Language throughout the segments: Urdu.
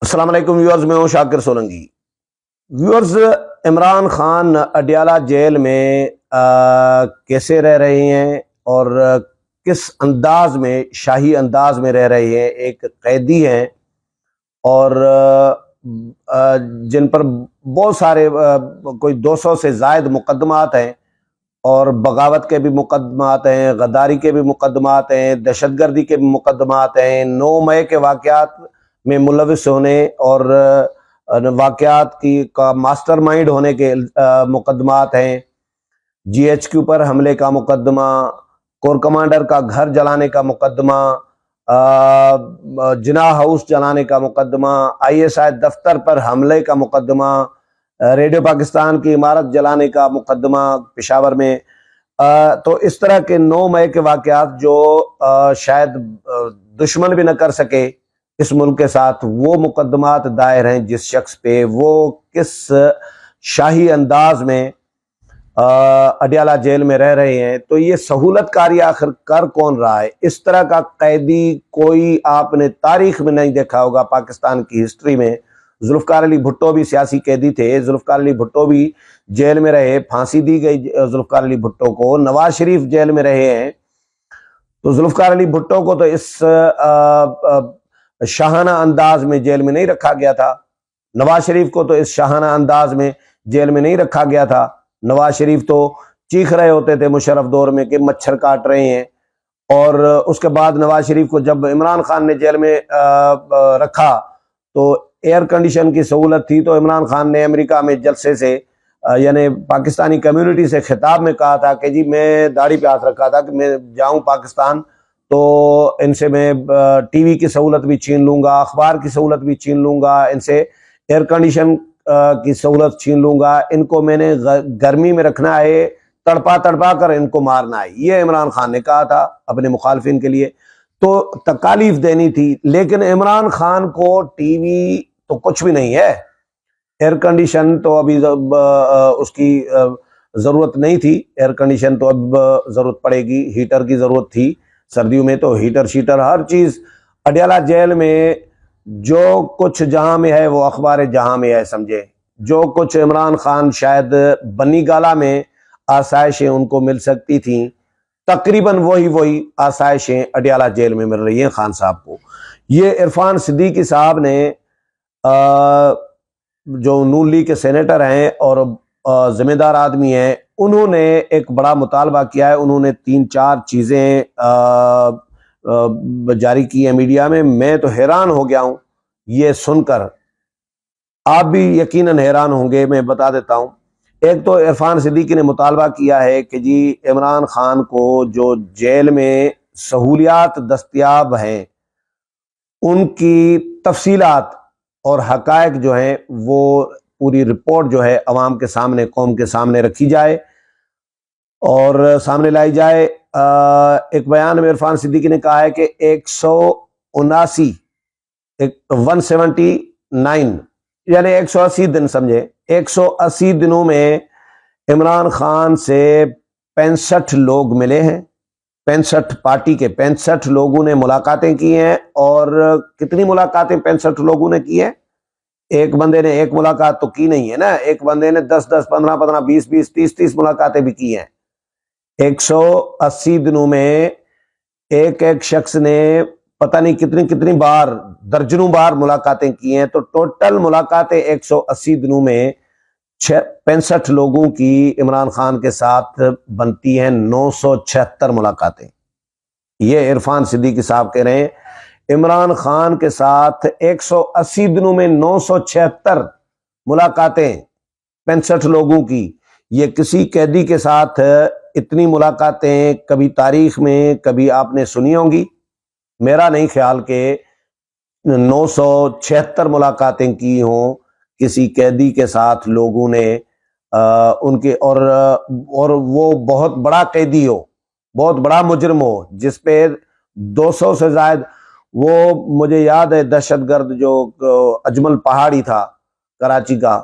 السلام علیکم ویورز، میں ہوں شاکر سولنگی۔ ویورز، عمران خان اڈیالہ جیل میں کیسے رہ رہے ہیں اور کس انداز میں، شاہی انداز میں رہ رہے ہیں۔ ایک قیدی ہیں اور جن پر بہت سارے کوئی 200 سے زائد مقدمات ہیں، اور بغاوت کے بھی مقدمات ہیں، غداری کے بھی مقدمات ہیں، دہشت گردی کے بھی مقدمات ہیں، 9 مئی کے واقعات میں ملوث ہونے اور واقعات کا ماسٹر مائنڈ ہونے کے مقدمات ہیں، GHQ پر حملے کا مقدمہ، کور کمانڈر کا گھر جلانے کا مقدمہ، جناح ہاؤس جلانے کا مقدمہ، ISI دفتر پر حملے کا مقدمہ، ریڈیو پاکستان کی عمارت جلانے کا مقدمہ پشاور میں۔ تو اس طرح کے 9 مئی کے واقعات جو شاید دشمن بھی نہ کر سکے اس ملک کے ساتھ، وہ مقدمات دائر ہیں جس شخص پہ۔ وہ کس شاہی انداز میں اڈیالہ جیل میں رہ رہے ہیں، تو یہ سہولت کاری آخر کر کون رہا ہے؟ اس طرح کا قیدی کوئی آپ نے تاریخ میں نہیں دیکھا ہوگا، پاکستان کی ہسٹری میں۔ ذوالفقار علی بھٹو بھی سیاسی قیدی تھے، ذوالفقار علی بھٹو بھی جیل میں رہے، پھانسی دی گئی ذوالفقار علی بھٹو کو۔ نواز شریف جیل میں رہے ہیں، تو ذوالفقار علی بھٹو کو تو اس شاہانہ انداز میں جیل میں نہیں رکھا گیا تھا، نواز شریف کو تو اس شاہانہ انداز میں جیل میں نہیں رکھا گیا تھا۔ نواز شریف تو چیخ رہے ہوتے تھے مشرف دور میں کہ مچھر کاٹ رہے ہیں، اور اس کے بعد نواز شریف کو جب عمران خان نے جیل میں رکھا تو ایئر کنڈیشن کی سہولت تھی، تو عمران خان نے امریکہ میں جلسے سے یعنی پاکستانی کمیونٹی سے خطاب میں کہا تھا کہ جی میں داڑھی پہ ہاتھ رکھا تھا کہ میں جاؤں پاکستان تو ان سے میں ٹی وی کی سہولت بھی چھین لوں گا، اخبار کی سہولت بھی چھین لوں گا، ان سے ایئر کنڈیشن کی سہولت چھین لوں گا، ان کو میں نے گرمی میں رکھنا ہے، تڑپا تڑپا کر ان کو مارنا ہے۔ یہ عمران خان نے کہا تھا اپنے مخالفین کے لیے، تو تکالیف دینی تھی۔ لیکن عمران خان کو ٹی وی تو کچھ بھی نہیں ہے، ایئر کنڈیشن تو ابھی اس کی ضرورت نہیں تھی، ایئر کنڈیشن تو اب ضرورت پڑے گی، ہیٹر کی ضرورت تھی سردیوں میں، تو ہیٹر شیٹر ہر چیز اڈیالہ جیل میں جو کچھ جہاں میں ہے وہ اخبار جہاں میں ہے، سمجھے۔ جو کچھ عمران خان شاید بنی گالہ میں آسائشیں ان کو مل سکتی تھیں، تقریباً وہی آسائشیں اڈیالہ جیل میں مل رہی ہیں خان صاحب کو۔ یہ عرفان صدیقی صاحب نے جو نون لیگ کے سینیٹر ہیں اور ذمہ دار آدمی ہیں، انہوں نے ایک بڑا مطالبہ کیا ہے۔ انہوں نے 3-4 چیزیں جاری کی ہیں میڈیا میں۔ میں تو حیران ہو گیا ہوں یہ سن کر، آپ بھی یقیناً حیران ہوں گے، میں بتا دیتا ہوں۔ ایک تو عرفان صدیقی نے مطالبہ کیا ہے کہ جی عمران خان کو جو جیل میں سہولیات دستیاب ہیں ان کی تفصیلات اور حقائق جو ہیں وہ پوری رپورٹ جو ہے عوام کے سامنے، قوم کے سامنے رکھی جائے اور سامنے لائی جائے۔ ایک بیان میں عرفان صدیقی نے کہا ہے کہ 179 یعنی 180 دن، سمجھے 180 دنوں میں عمران خان سے 65 لوگ ملے ہیں، 65 پارٹی کے 65 لوگوں نے ملاقاتیں کی ہیں۔ اور کتنی ملاقاتیں 65 لوگوں نے کی ہیں؟ ایک بندے نے ایک ملاقات تو کی نہیں ہے نا، ایک بندے نے 10-10 15-15 20-20 30-30 ملاقاتیں بھی کی ہیں۔ 180 دنوں میں ایک شخص نے پتہ نہیں کتنی بار، درجنوں بار ملاقاتیں کی ہیں، تو ٹوٹل ملاقاتیں 180 دنوں میں 65 لوگوں کی عمران خان کے ساتھ بنتی ہیں 976 ملاقاتیں۔ یہ عرفان صدیقی صاحب کہہ رہے ہیں عمران خان کے ساتھ 180 دنوں میں 976 ملاقاتیں 65 لوگوں کی۔ یہ کسی قیدی کے ساتھ اتنی ملاقاتیں کبھی تاریخ میں کبھی آپ نے سنی ہوں گی؟ میرا نہیں خیال کہ 976 ملاقاتیں کی ہوں کسی قیدی کے ساتھ لوگوں نے، ان کے اور وہ بہت بڑا قیدی ہو، بہت بڑا مجرم ہو، جس پہ 200 سے زائد، وہ مجھے یاد ہے دہشت گرد جو اجمل پہاڑی تھا کراچی کا،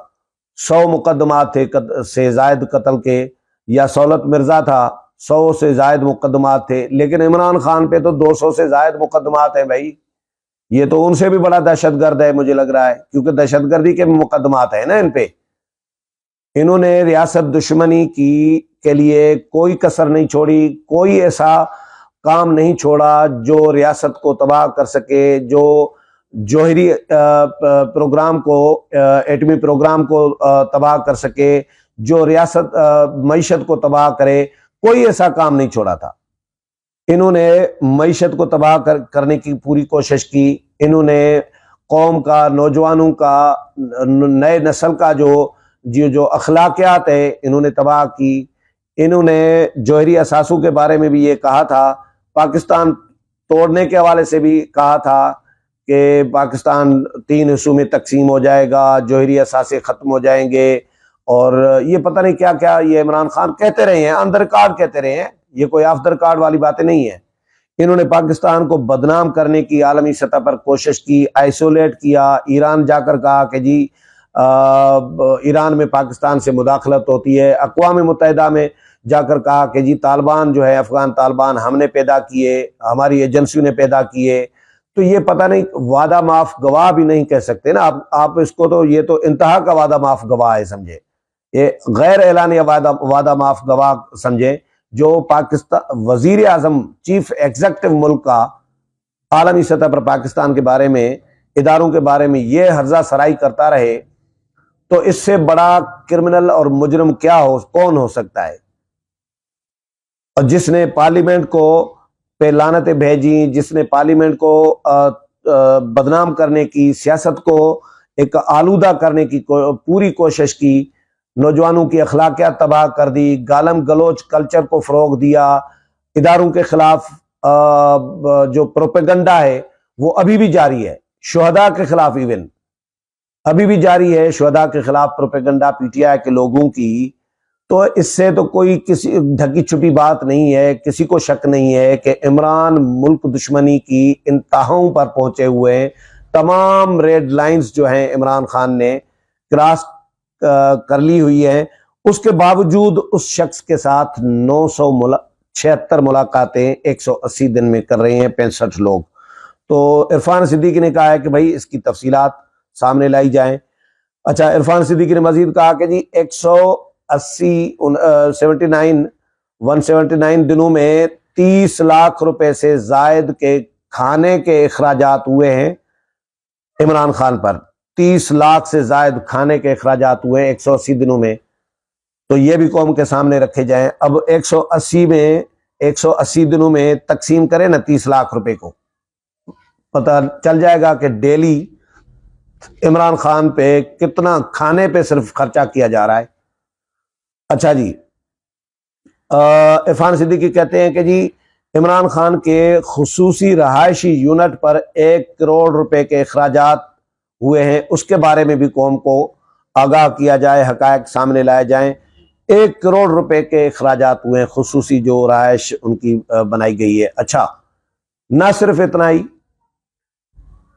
100 مقدمات تھے سے زائد قتل کے، یا سولت مرزا تھا 100 سے زائد مقدمات تھے، لیکن عمران خان پہ تو 200 سے زائد مقدمات ہیں بھائی۔ یہ تو ان سے بھی بڑا دہشت گرد ہے مجھے لگ رہا ہے، کیونکہ دہشت گردی کے مقدمات ہیں نا ان پہ۔ انہوں نے ریاست دشمنی کی کے لیے کوئی کسر نہیں چھوڑی، کوئی ایسا کام نہیں چھوڑا جو ریاست کو تباہ کر سکے، جو جوہری پروگرام کو، ایٹمی پروگرام کو تباہ کر سکے، جو ریاست معیشت کو تباہ کرے، کوئی ایسا کام نہیں چھوڑا تھا۔ انہوں نے معیشت کو تباہ کرنے کی پوری کوشش کی۔ انہوں نے قوم کا، نوجوانوں کا، نئے نسل کا جو اخلاقیات ہے انہوں نے تباہ کی۔ انہوں نے جوہری اثاثوں کے بارے میں بھی یہ کہا تھا، پاکستان توڑنے کے حوالے سے بھی کہا تھا کہ پاکستان 3 حصوں میں تقسیم ہو جائے گا، جوہری اثاثے ختم ہو جائیں گے، اور یہ پتہ نہیں کیا کیا یہ عمران خان کہتے رہے ہیں، اندر کارڈ کہتے رہے ہیں، یہ کوئی آف در کارڈ والی باتیں نہیں ہیں۔ انہوں نے پاکستان کو بدنام کرنے کی عالمی سطح پر کوشش کی، آئسولیٹ کیا۔ ایران جا کر کہا کہ جی ایران میں پاکستان سے مداخلت ہوتی ہے، اقوام متحدہ میں جا کر کہا کہ جی طالبان جو ہے، افغان طالبان ہم نے پیدا کیے، ہماری ایجنسیوں نے پیدا کیے۔ تو یہ پتہ نہیں وعدہ معاف گواہ بھی نہیں کہہ سکتے نا آپ اس کو، تو یہ تو انتہا کا وعدہ معاف گواہ ہے سمجھے، یہ غیر اعلانیہ وعدہ معاف گواہ سمجھے، جو پاکستان وزیر اعظم چیف ایگزیکٹو ملک کا عالمی سطح پر پاکستان کے بارے میں، اداروں کے بارے میں یہ ہرزہ سرائی کرتا رہے، تو اس سے بڑا کرمنل اور مجرم کون ہو سکتا ہے؟ اور جس نے پارلیمنٹ کو پہ لعنتیں بھیجی، جس نے پارلیمنٹ کو بدنام کرنے کی، سیاست کو ایک آلودہ کرنے کی پوری کوشش کی، نوجوانوں کی اخلاقیات تباہ کر دی، گالم گلوچ کلچر کو فروغ دیا، اداروں کے خلاف جو پروپیگنڈا ہے وہ ابھی بھی جاری ہے، شہداء کے خلاف ایون ابھی بھی جاری ہے، شہداء کے خلاف پروپیگنڈا پی ٹی آئی کے لوگوں کی۔ تو اس سے تو کوئی کسی ڈھکی چھپی بات نہیں ہے، کسی کو شک نہیں ہے کہ عمران ملک دشمنی کی انتہاؤں پر پہنچے ہوئے ہیں۔ تمام ریڈ لائنز جو ہیں عمران خان نے کراس کر لی ہوئی ہیں، اس کے باوجود اس شخص کے ساتھ 976 ملاقاتیں 180 دن میں کر رہے ہیں 65 لوگ۔ تو عرفان صدیقی نے کہا ہے کہ بھائی اس کی تفصیلات سامنے لائی جائیں۔ اچھا، عرفان صدیقی نے مزید کہا کہ جی 179 دنوں میں 30 لاکھ روپے سے زائد کے کھانے کے اخراجات ہوئے ہیں عمران خان پر، 30 لاکھ سے زائد کھانے کے اخراجات ہوئے ہیں 180 دنوں میں۔ تو یہ بھی قوم کے سامنے رکھے جائیں۔ اب 180 دنوں میں تقسیم کریں نا 30 لاکھ روپے کو، پتہ چل جائے گا کہ ڈیلی عمران خان پہ کتنا کھانے پہ صرف خرچہ کیا جا رہا ہے۔ اچھا جی، عرفان صدیقی کہتے ہیں کہ جی عمران خان کے خصوصی رہائشی یونٹ پر 1 کروڑ روپے کے اخراجات ہوئے ہیں، اس کے بارے میں بھی قوم کو آگاہ کیا جائے، حقائق سامنے لائے جائیں۔ 1 کروڑ روپے کے اخراجات ہوئے ہیں، خصوصی جو رہائش ان کی بنائی گئی ہے۔ اچھا، نہ صرف اتنا ہی،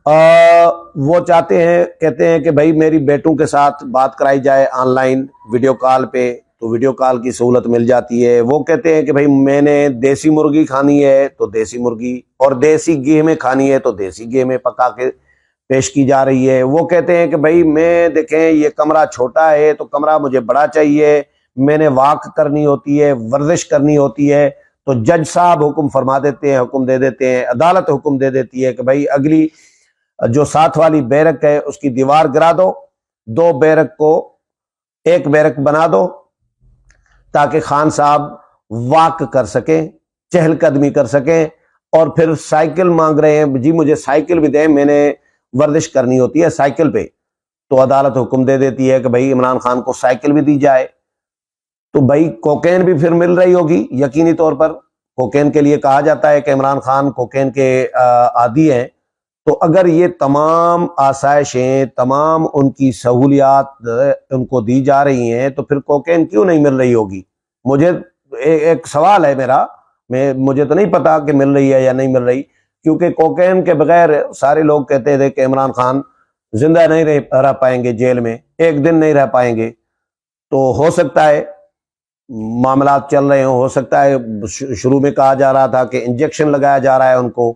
وہ چاہتے ہیں، کہتے ہیں کہ بھائی میری بیٹوں کے ساتھ بات کرائی جائے آن لائن ویڈیو کال پہ، تو ویڈیو کال کی سہولت مل جاتی ہے۔ وہ کہتے ہیں کہ بھائی میں نے دیسی مرغی کھانی ہے تو دیسی مرغی، اور دیسی گھی میں کھانی ہے تو دیسی گھی میں پکا کے پیش کی جا رہی ہے۔ وہ کہتے ہیں کہ بھائی میں دیکھیں یہ کمرہ چھوٹا ہے تو کمرہ مجھے بڑا چاہیے، میں نے واک کرنی ہوتی ہے، ورزش کرنی ہوتی ہے، تو جج صاحب حکم فرما دیتے ہیں، حکم دے دیتے ہیں، عدالت حکم دے دیتی ہے کہ بھائی اگلی جو ساتھ والی بیرک ہے اس کی دیوار گرا دو، 2 بیرک کو 1 بیرک بنا دو، تاکہ خان صاحب واک کر سکیں، چہل قدمی کر سکیں۔ اور پھر سائیکل مانگ رہے ہیں، جی مجھے سائیکل بھی دیں، میں نے ورزش کرنی ہوتی ہے سائیکل پہ، تو عدالت حکم دے دیتی ہے کہ بھائی عمران خان کو سائیکل بھی دی جائے۔ تو بھائی کوکین بھی پھر مل رہی ہوگی یقینی طور پر، کوکین کے لیے کہا جاتا ہے کہ عمران خان کوکین کے عادی ہیں، تو اگر یہ تمام آسائشیں، تمام ان کی سہولیات ان کو دی جا رہی ہیں، تو پھر کوکین کیوں نہیں مل رہی ہوگی؟ مجھے ایک سوال ہے میرا، مجھے تو نہیں پتا کہ مل رہی ہے یا نہیں مل رہی، کیونکہ کوکین کے بغیر سارے لوگ کہتے تھے کہ عمران خان زندہ نہیں رہ پائیں گے، جیل میں 1 دن نہیں رہ پائیں گے۔ تو ہو سکتا ہے معاملات چل رہے ہوں، ہو سکتا ہے شروع میں کہا جا رہا تھا کہ انجیکشن لگایا جا رہا ہے ان کو،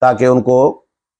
تاکہ ان کو